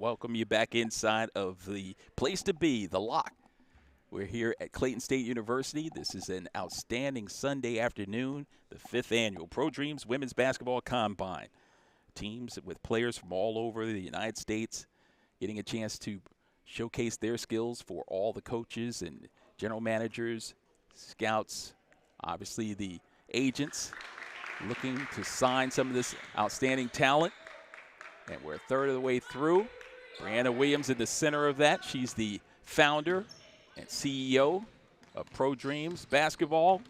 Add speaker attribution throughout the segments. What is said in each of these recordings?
Speaker 1: welcome you back inside of the place to be, the Lock. We're here at Clayton State University. This is an outstanding Sunday afternoon, the 5th annual Pro Dreams Women's Basketball Combine. Teams with players from all over the United States getting a chance to showcase their skills for all the coaches and general managers, scouts, obviously the agents looking to sign some of this outstanding talent. And we're a third of the way through. Briana Williams in the center of that. She's the founder and CEO of Pro Dreams Basketball,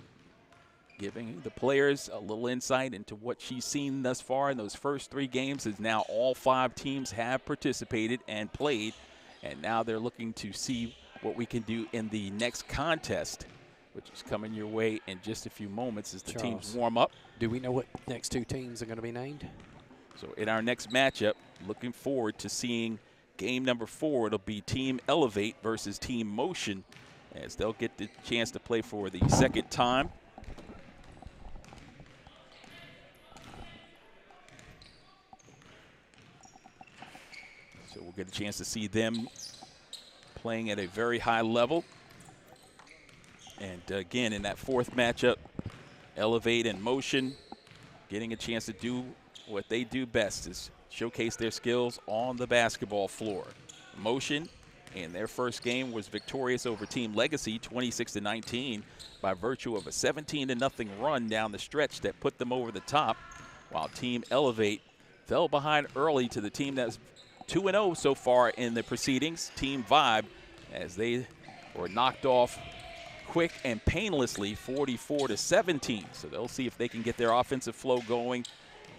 Speaker 1: giving the players a little insight into what she's seen thus far in those first 3 games, as now all 5 teams have participated and played. And now they're looking to see what we can do in the next contest, which is coming your way in just a few moments as the teams warm up.
Speaker 2: Do we know what next 2 teams are going to be named?
Speaker 1: So in our next matchup, looking forward to seeing game number 4. It'll be Team Elevate versus Team Motion, as they'll get the chance to play for the second time. So we'll get a chance to see them playing at a very high level. And again, in that 4th matchup, Elevate and Motion getting a chance to do what they do best, is showcase their skills on the basketball floor. Motion in their first game was victorious over Team Legacy 26-19 by virtue of a 17-0 run down the stretch that put them over the top, while Team Elevate fell behind early to the team that's 2-0 so far in the proceedings, Team Vibe, as they were knocked off quick and painlessly 44-17. So they'll see if they can get their offensive flow going.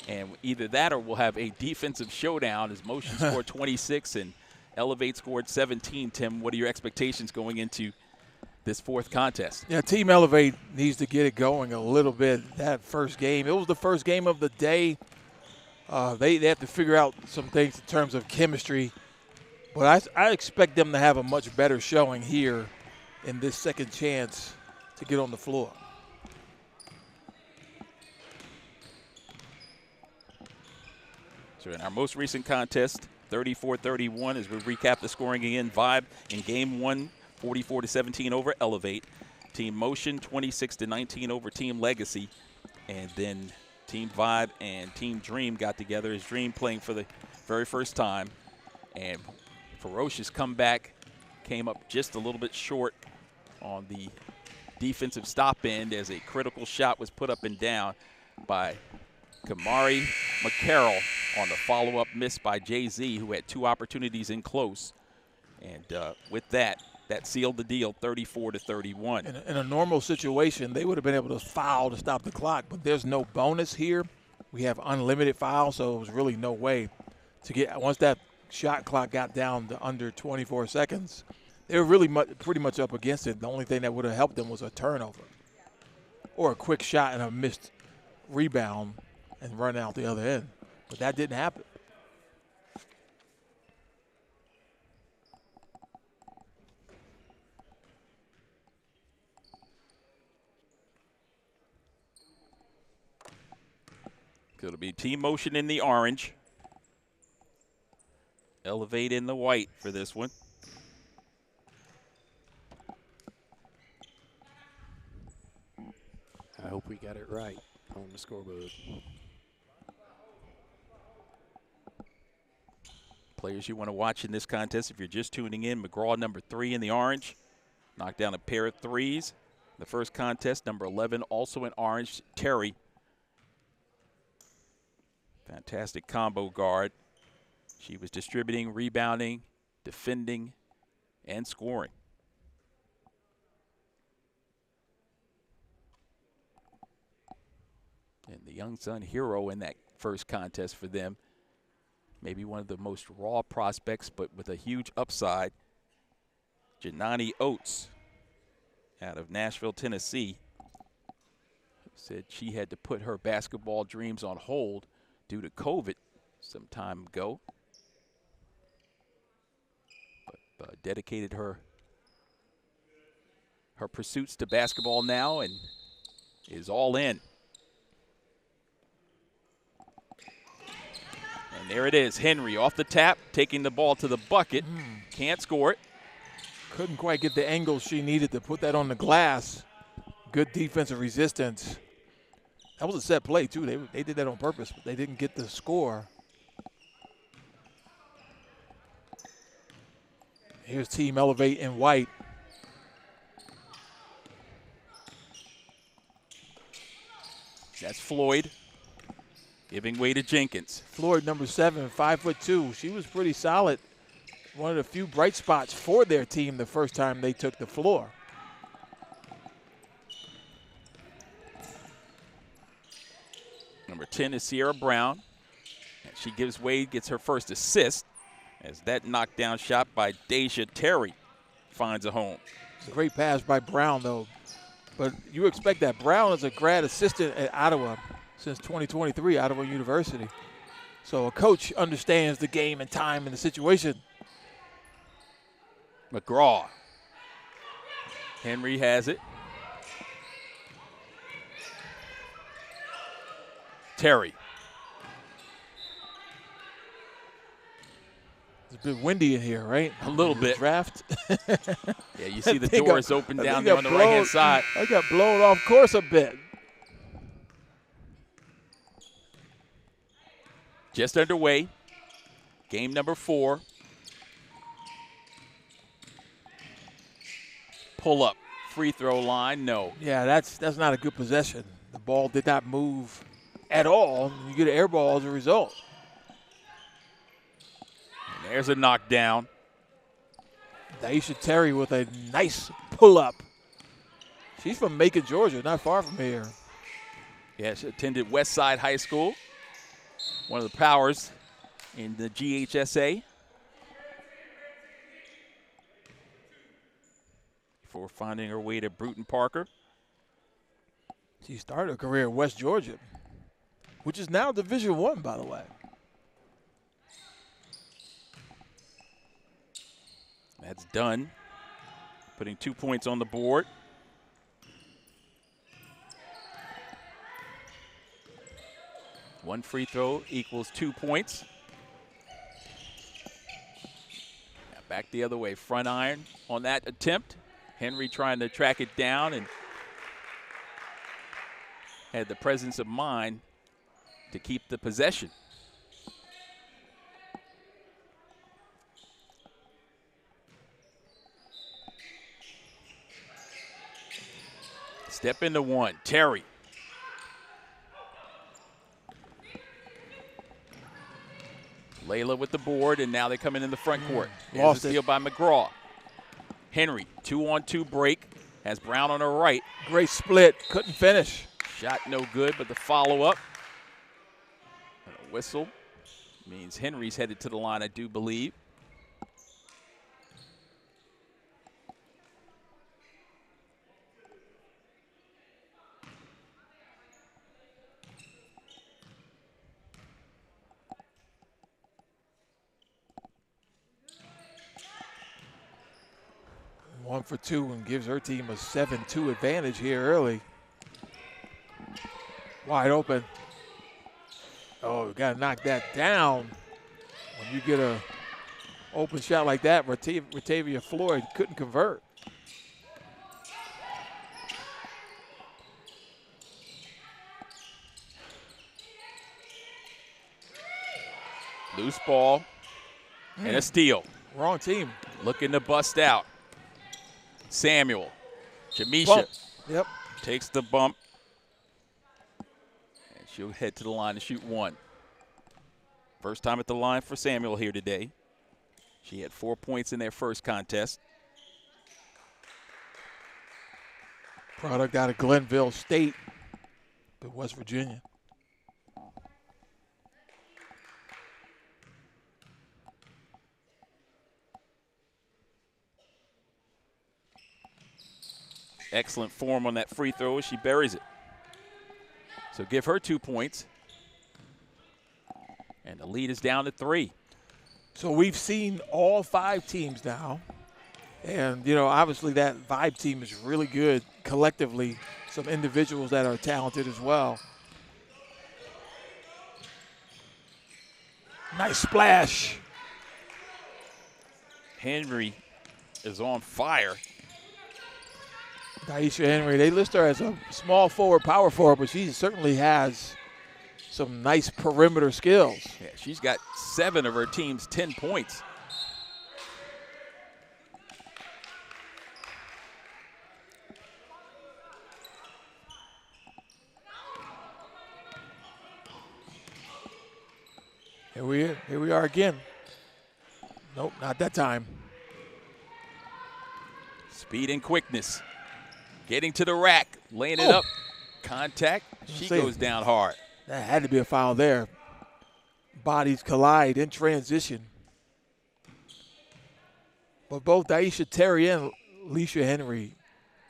Speaker 1: And either that or we'll have a defensive showdown, as Motion scored 26 and Elevate scored 17. Tim, what are your expectations going into this 4th contest?
Speaker 3: Yeah, Team Elevate needs to get it going a little bit. That first game, it was the first game of the day. They have to figure out some things in terms of chemistry. But I expect them to have a much better showing here in this second chance to get on the floor.
Speaker 1: So in our most recent contest, 34-31, as we recap the scoring again, Vibe in game 1, 44-17 over Elevate. Team Motion, 26-19 over Team Legacy. And then Team Vibe and Team Dream got together, as Dream playing for the very first time. And ferocious comeback, came up just a little bit short on the defensive stop end, as a critical shot was put up and down by Kamari McCarroll on the follow-up miss by Jay-Z, who had 2 opportunities in close. And with that sealed the deal, 34-31.
Speaker 3: In a normal situation, they would have been able to foul to stop the clock, but there's no bonus here. We have unlimited fouls, so it was really no way to get – once that shot clock got down to under 24 seconds, they were really pretty much up against it. The only thing that would have helped them was a turnover or a quick shot and a missed rebound and run out the other end. But that didn't happen.
Speaker 1: So it'll be Team Motion in the orange, Elevate in the white for this one.
Speaker 2: I hope we got it right on the scoreboard.
Speaker 1: Players you want to watch in this contest, if you're just tuning in, McGraw, number 3 in the orange, knocked down a pair of threes. The first contest, number 11, also in orange, Terry. Fantastic combo guard. She was distributing, rebounding, defending, and scoring. And the unsung hero in that first contest for them, maybe one of the most raw prospects, but with a huge upside, Janani Oates out of Nashville, Tennessee, said she had to put her basketball dreams on hold due to COVID some time ago, but dedicated her pursuits to basketball now and is all in. And And there it is. Henry off the tap, taking the ball to the bucket. Can't score it.
Speaker 3: Couldn't quite get the angle she needed to put that on the glass. Good defensive resistance. That was a set play, too. They did that on purpose, but they didn't get the score. Here's Team Elevate in white.
Speaker 1: That's Floyd giving way to Jenkins.
Speaker 3: Floyd, number 7, 5'2". She was pretty solid. One of the few bright spots for their team the first time they took the floor.
Speaker 1: Number 10 is Sierra Brown. And she gives way, gets her first assist as that knockdown shot by Deja Terry finds a home.
Speaker 3: It's a great pass by Brown, though. But you expect that. Brown is a grad assistant at Ottawa since 2023, Ottawa University. So a coach understands the game and time and the situation.
Speaker 1: McGraw. Henry has it. Terry.
Speaker 3: It's a bit windy in here, right?
Speaker 1: A little bit.
Speaker 3: Draft.
Speaker 1: Yeah, you see the doors open down there on the right-hand side.
Speaker 3: I got blown off course a bit.
Speaker 1: Just underway. Game number 4. Pull up. Free throw line, no.
Speaker 3: Yeah, that's not a good possession. The ball did not move at all. You get an air ball as a result.
Speaker 1: And there's a knockdown.
Speaker 3: Deja Terry with a nice pull-up. She's from Macon, Georgia, not far from here.
Speaker 1: Yeah, she attended Westside High School, one of the powers in the GHSA. Before finding her way to Bruton Parker.
Speaker 3: She started her career at West Georgia, which is now Division I, by the way.
Speaker 1: That's done. Putting 2 points on the board. One free throw equals 2 points. Now back the other way. Front iron on that attempt. Henry trying to track it down and had the presence of mind to keep the possession. Step into one. Terry. Layla with the board, and now they come in the front court.
Speaker 3: Lost
Speaker 1: a steal by McGraw. Henry, 2-on-2 break. Has Brown on her right.
Speaker 3: Great split. Couldn't finish.
Speaker 1: Shot no good, but the follow-up. A whistle means Henry's headed to the line, I do believe.
Speaker 3: One for 2 and gives her team a 7-2 advantage here early. Wide open. Oh, got to knock that down. When you get a open shot like that, Ratavia Floyd couldn't convert.
Speaker 1: Loose ball and a steal.
Speaker 3: Wrong team.
Speaker 1: Looking to bust out. Samuel. Jamisha
Speaker 3: Bump. Yep.
Speaker 1: takes the bump. And she'll head to the line to shoot one. First time at the line for Samuel here today. She had 4 points in their first contest.
Speaker 3: Product out of Glenville State, but West Virginia.
Speaker 1: Excellent form on that free throw as she buries it. So give her 2 points. And the lead is down to 3.
Speaker 3: So we've seen all 5 teams now. And, you know, obviously that Vibe team is really good collectively. Some individuals that are talented as well. Nice splash.
Speaker 1: Henry is on fire.
Speaker 3: Daisha Henry, they list her as a small forward, power forward, but she certainly has some nice perimeter skills.
Speaker 1: Yeah, she's got 7 of her team's 10 points.
Speaker 3: Here we are again. Nope, not that time.
Speaker 1: Speed and quickness. Getting to the rack, laying it up. Contact. She goes down hard.
Speaker 3: That had to be a foul there. Bodies collide in transition. But both Daisha Terry and Leisha Henry,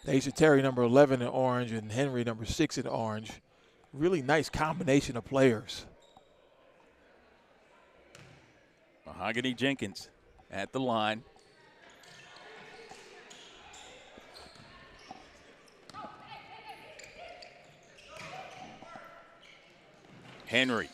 Speaker 3: Daisha Terry number 11 in orange and Henry number 6 in orange, really nice combination of players.
Speaker 1: Mahogany Jenkins at the line. Henry.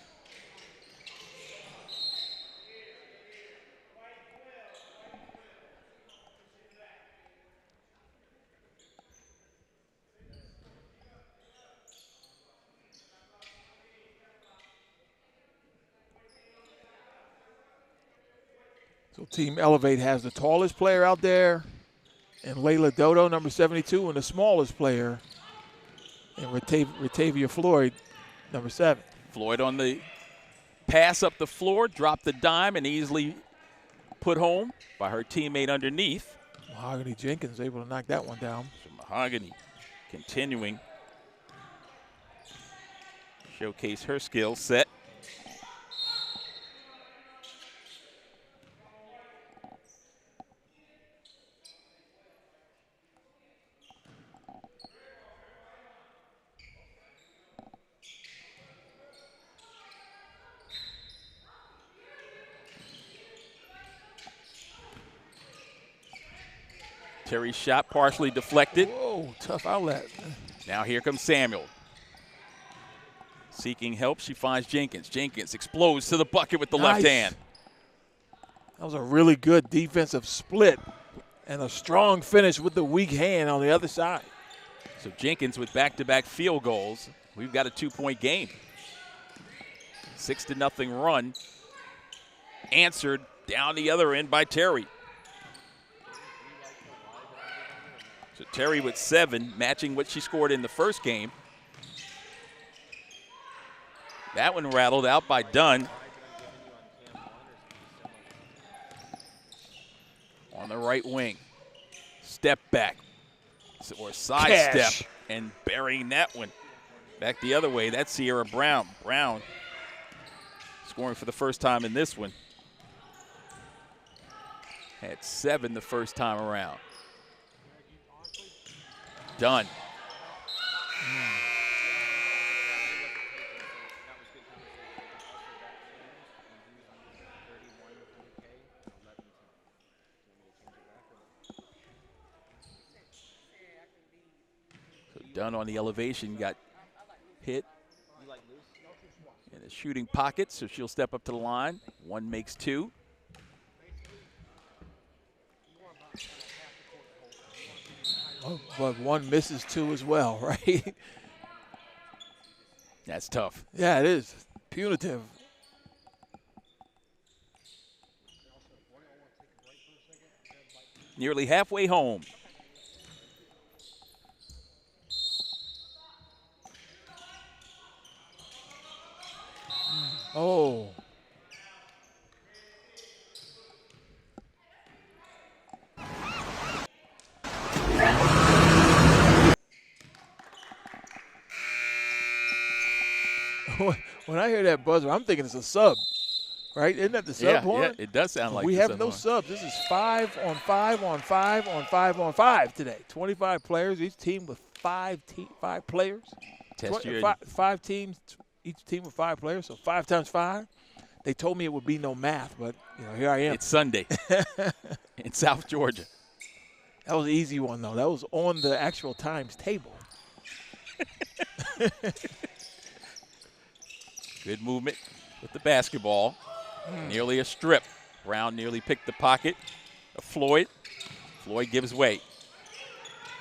Speaker 3: So Team Elevate has the tallest player out there, and Layla Dodo, number 72, and the smallest player, and Ratavia Floyd, number 7.
Speaker 1: Floyd on the pass up the floor, dropped the dime, and easily put home by her teammate underneath.
Speaker 3: Mahogany Jenkins able to knock that one down.
Speaker 1: So Mahogany continuing showcase her skill set. Terry's shot partially deflected.
Speaker 3: Whoa, tough outlet.
Speaker 1: Now here comes Samuel. Seeking help, she finds Jenkins. Jenkins explodes to the bucket with the left hand.
Speaker 3: That was a really good defensive split and a strong finish with the weak hand on the other side.
Speaker 1: So Jenkins with back-to-back field goals. We've got a 2-point game. 6-0 run. Answered down the other end by Terry. So Terry with 7, matching what she scored in the first game. That one rattled out by Dunn. On the right wing. Step back. Or side step. And burying that one. Back the other way. That's Sierra Brown. Brown scoring for the first time in this one. Had 7 the first time around. Done. So Dunn on the elevation got hit in a shooting pocket, so she'll step up to the line. 1 makes 2.
Speaker 3: But 1 misses 2 as well, right?
Speaker 1: That's tough.
Speaker 3: Yeah, it is. Punitive.
Speaker 1: Nearly halfway home.
Speaker 3: Oh. When I hear that buzzer, I'm thinking it's a sub, right? Isn't that the sub horn?
Speaker 1: Yeah, it does sound like
Speaker 3: we
Speaker 1: the
Speaker 3: have
Speaker 1: sub
Speaker 3: no
Speaker 1: horn.
Speaker 3: subs. This is 5 on 5 on 5 on 5 on 5 today. 25 players, each team with 5 players.
Speaker 1: Test your
Speaker 3: 5 teams, each team with 5 players, so 5 times 5. They told me it would be no math, but here I am.
Speaker 1: It's Sunday in South Georgia.
Speaker 3: That was an easy one, though. That was on the actual times table.
Speaker 1: Good movement with the basketball. Nearly a strip. Brown nearly picked the pocket of Floyd. Floyd gives way.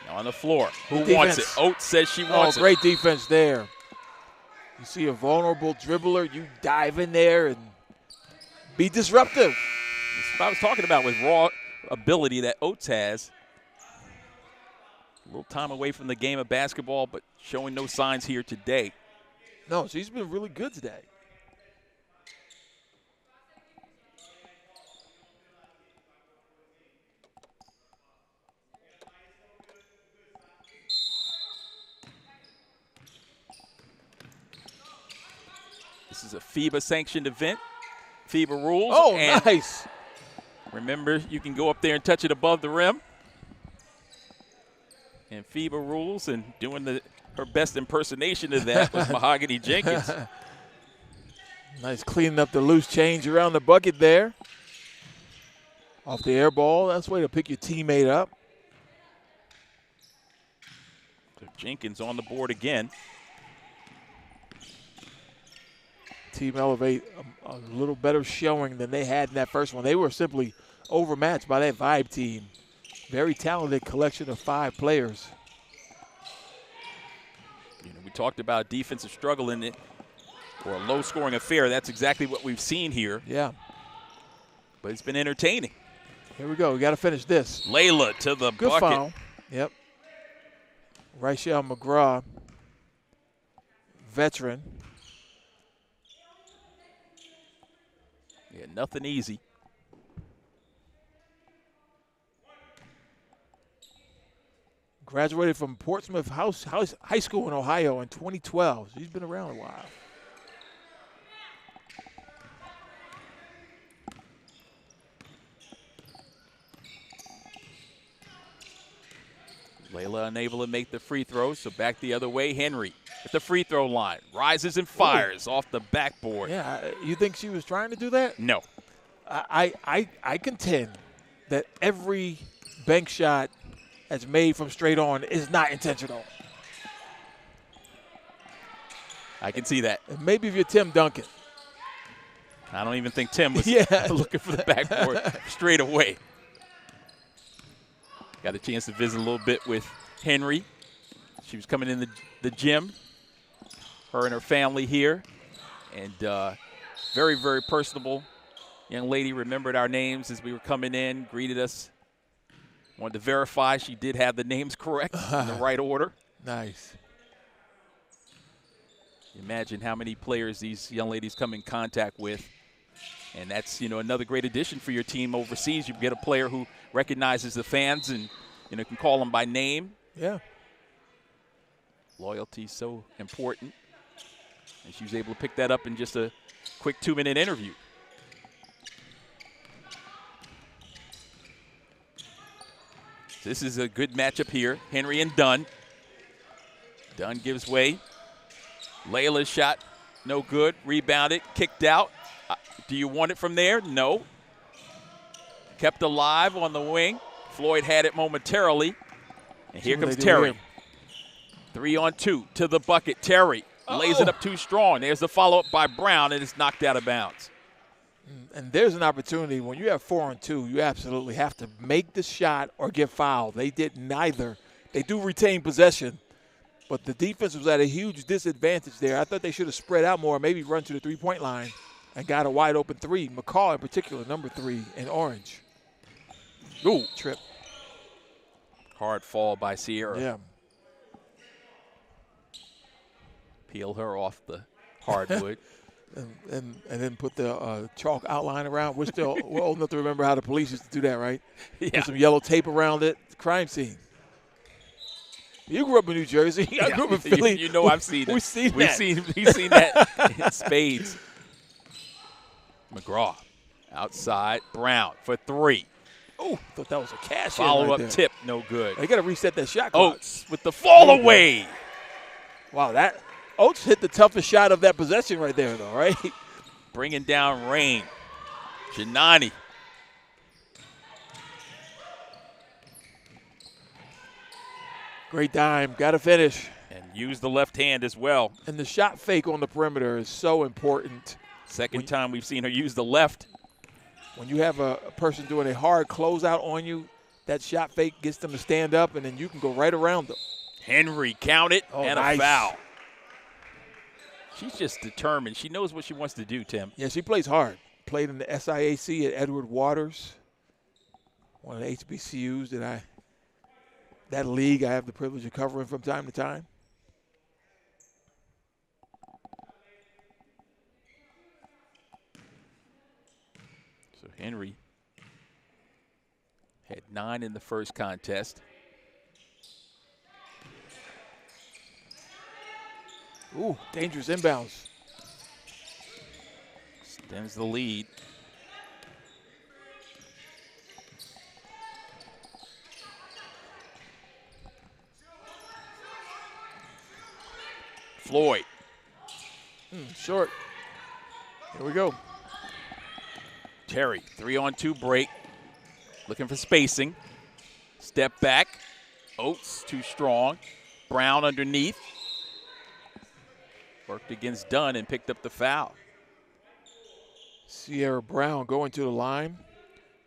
Speaker 1: Now on the floor. Who wants it? Oates says she wants it.
Speaker 3: Great defense there. You see a vulnerable dribbler, you dive in there and be disruptive.
Speaker 1: That's what I was talking about with raw ability that Oates has. A little time away from the game of basketball, but showing no signs here today.
Speaker 3: No, she's been really good today.
Speaker 1: This is a FIBA-sanctioned event. FIBA rules.
Speaker 3: Oh,
Speaker 1: and
Speaker 3: nice.
Speaker 1: Remember, you can go up there and touch it above the rim. And FIBA rules, and doing her best impersonation of that was Mahogany Jenkins.
Speaker 3: Nice cleaning up the loose change around the bucket there. Off the air ball. That's the way to pick your teammate up.
Speaker 1: So Jenkins on the board again.
Speaker 3: Team Elevate a little better showing than they had in that first one. They were simply overmatched by that Vibe team. Very talented collection of 5 players.
Speaker 1: You know, we talked about defensive struggle in it, or a low-scoring affair. That's exactly what we've seen here.
Speaker 3: Yeah.
Speaker 1: But it's been entertaining.
Speaker 3: Here we go. We got to finish this.
Speaker 1: Layla to the
Speaker 3: Good
Speaker 1: bucket.
Speaker 3: foul. Yep. Rachel McGraw, veteran.
Speaker 1: Yeah, nothing easy.
Speaker 3: Graduated from Portsmouth High School in Ohio in 2012. She's been around a while.
Speaker 1: Layla unable to make the free throw, so back the other way. Henry at the free throw line. Rises and fires off the backboard.
Speaker 3: Yeah, you think she was trying to do that?
Speaker 1: No.
Speaker 3: I contend that every bank shot that's made from straight on is not intentional.
Speaker 1: I can see that.
Speaker 3: And maybe if you're Tim Duncan.
Speaker 1: I don't even think Tim was
Speaker 3: Yeah.
Speaker 1: looking for the backboard straight away. Got a chance to visit a little bit with Henry. She was coming in the gym, her and her family here. And very, very personable young lady, remembered our names as we were coming in, greeted us. Wanted to verify she did have the names correct in the right order.
Speaker 3: Nice.
Speaker 1: Imagine how many players these young ladies come in contact with. And that's, you know, another great addition for your team overseas. You get a player who recognizes the fans and, you know, can call them by name.
Speaker 3: Yeah.
Speaker 1: Loyalty is so important. And she was able to pick that up in just a quick 2-minute interview. This is a good matchup here. Henry and Dunn. Dunn gives way. Layla's shot, no good. Rebounded, kicked out. Do you want it from there? No. Kept alive on the wing. Floyd had it momentarily. And here comes Terry. 3-on-2 to the bucket. Terry lays it up too strong. There's the follow-up by Brown, and it's knocked out of bounds.
Speaker 3: And there's an opportunity. When you have 4-on-2, you absolutely have to make the shot or get fouled. They did neither. They do retain possession, but the defense was at a huge disadvantage there. I thought they should have spread out more, maybe run to the three-point line and got a wide-open 3. McCall in particular, number 3 in orange.
Speaker 1: Ooh.
Speaker 3: Trip.
Speaker 1: Hard fall by Sierra.
Speaker 3: Yeah.
Speaker 1: Peel her off the hardwood.
Speaker 3: And then put the chalk outline around. We're old enough to remember how the police used to do that, right?
Speaker 1: Yeah.
Speaker 3: Put some yellow tape around it. Crime scene. You grew up in New Jersey. I grew up in Philly.
Speaker 1: You know I've seen it.
Speaker 3: We've seen that.
Speaker 1: We've seen that in spades. McGraw outside. Brown for 3.
Speaker 3: Oh, thought that was a cash in
Speaker 1: Follow-up
Speaker 3: right there.
Speaker 1: tip, no good.
Speaker 3: They got to reset that shot clock.
Speaker 1: Oates with the fall away.
Speaker 3: Wow, Oates hit the toughest shot of that possession right there, though, right?
Speaker 1: Bringing down rain. Janani.
Speaker 3: Great dime. Got to finish.
Speaker 1: And use the left hand as well.
Speaker 3: And the shot fake on the perimeter is so important
Speaker 1: Second time we've seen her use the left.
Speaker 3: When you have a person doing a hard closeout on you, that shot fake gets them to stand up, and then you can go right around them.
Speaker 1: Henry counted and
Speaker 3: nice.
Speaker 1: A foul. She's just determined. She knows what she wants to do, Tim.
Speaker 3: Yeah, she plays hard. Played in the SIAC at Edward Waters, one of the HBCUs that league I have the privilege of covering from time to time.
Speaker 1: So Henry had 9 in the first contest.
Speaker 3: Ooh, dangerous inbounds.
Speaker 1: Extends the lead. Floyd.
Speaker 3: Short. Here we go.
Speaker 1: Terry, 3-on-2 break. Looking for spacing. Step back. Oates too strong. Brown underneath. Worked against Dunn and picked up the foul.
Speaker 3: Sierra Brown going to the line.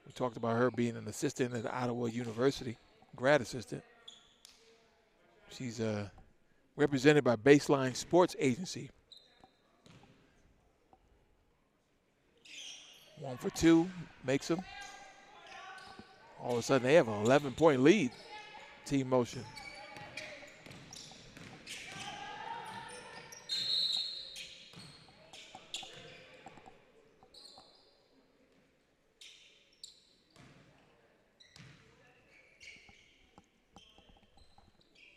Speaker 3: We talked about her being an assistant at Ottawa University, grad assistant. She's represented by Baseline Sports Agency. 1 for 2 makes them. All of a sudden, they have an 11-point lead. Team motion.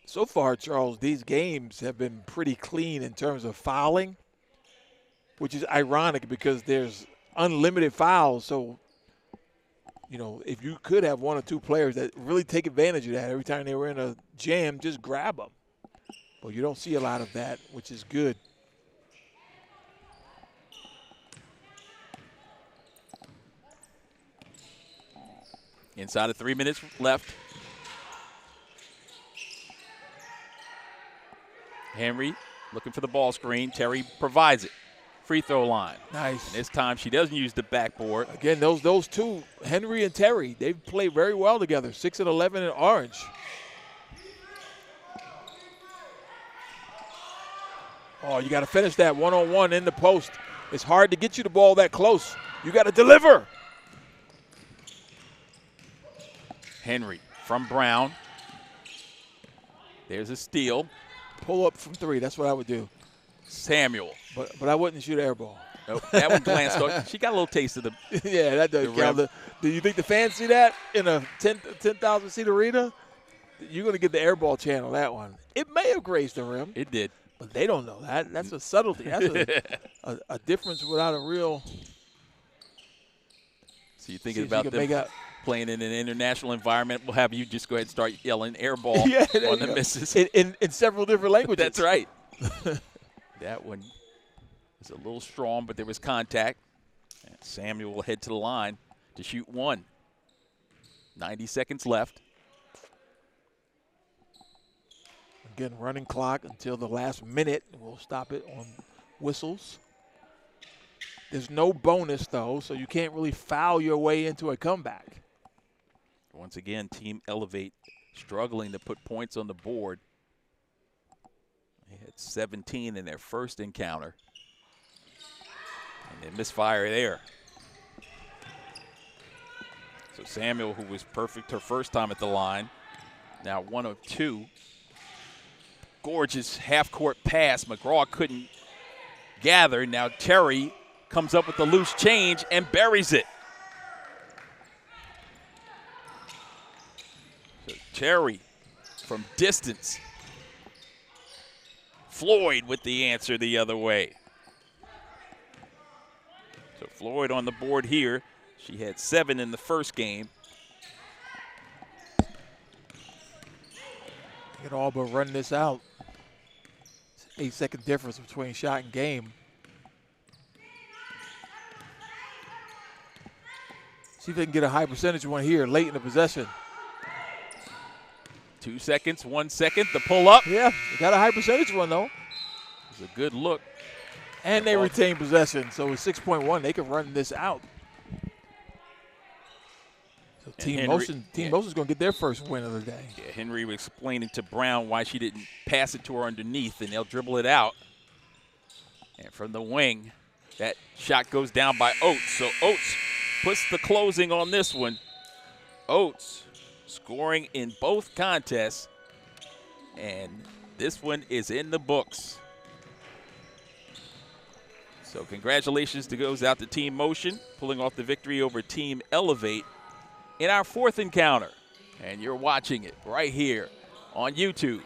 Speaker 3: So far, Charles, these games have been pretty clean in terms of fouling, which is ironic because there's unlimited fouls. So, you know, if you could have 1 or 2 players that really take advantage of that every time they were in a jam, just grab them. But you don't see a lot of that, which is good.
Speaker 1: Inside of 3 minutes left. Henry looking for the ball screen. Terry provides it. Free throw line.
Speaker 3: Nice.
Speaker 1: And this time she doesn't use the backboard.
Speaker 3: Again, those two, Henry and Terry, they've played very well together. 6 and 11 in orange. Oh, you got to finish that one-on-one in the post. It's hard to get you the ball that close. You got to deliver.
Speaker 1: Henry from Brown. There's a steal.
Speaker 3: Pull up from 3. That's what I would do.
Speaker 1: Samuel.
Speaker 3: But I wouldn't shoot an air ball.
Speaker 1: Nope, that one glanced off. She got a little taste of the
Speaker 3: yeah, that does count. Do you think the fans see that in a 10,000 seat arena? You're going to get the air ball channel, that one. It may have grazed the rim.
Speaker 1: It did.
Speaker 3: But they don't know that. That's a subtlety. That's a difference without a real.
Speaker 1: So you're thinking about them playing in an international environment. We'll have you just go ahead and start yelling air ball on the misses.
Speaker 3: In several different languages.
Speaker 1: That's right. That one was a little strong, but there was contact. And Samuel will head to the line to shoot 1. 90 seconds left.
Speaker 3: Again, running clock until the last minute. We'll stop it on whistles. There's no bonus, though, so you can't really foul your way into a comeback.
Speaker 1: Once again, Team Elevate struggling to put points on the board. They had 17 in their first encounter. And they misfire there. So Samuel, who was perfect her first time at the line, now 1 of 2. Gorgeous half-court pass. McGraw couldn't gather. Now Terry comes up with the loose change and buries it. So Terry from distance. Floyd with the answer the other way. So Floyd on the board here. She had 7 in the first game.
Speaker 3: You can all but run this out. It's 8-second difference between shot and game. See if they can get a high percentage one here late in the possession.
Speaker 1: 2 seconds, 1 second, the pull up.
Speaker 3: Yeah, you got a high percentage one though.
Speaker 1: It's a good look.
Speaker 3: And they retain possession, so with 6.1, they can run this out. So Team Motion's going to get their first win of the day.
Speaker 1: Yeah, Henry was explaining to Brown why she didn't pass it to her underneath, and they'll dribble it out. And from the wing, that shot goes down by Oates. So Oates puts the closing on this one. Oates scoring in both contests, and this one is in the books. So congratulations goes out to Team Motion, pulling off the victory over Team Elevate in our fourth encounter. And you're watching it right here on YouTube.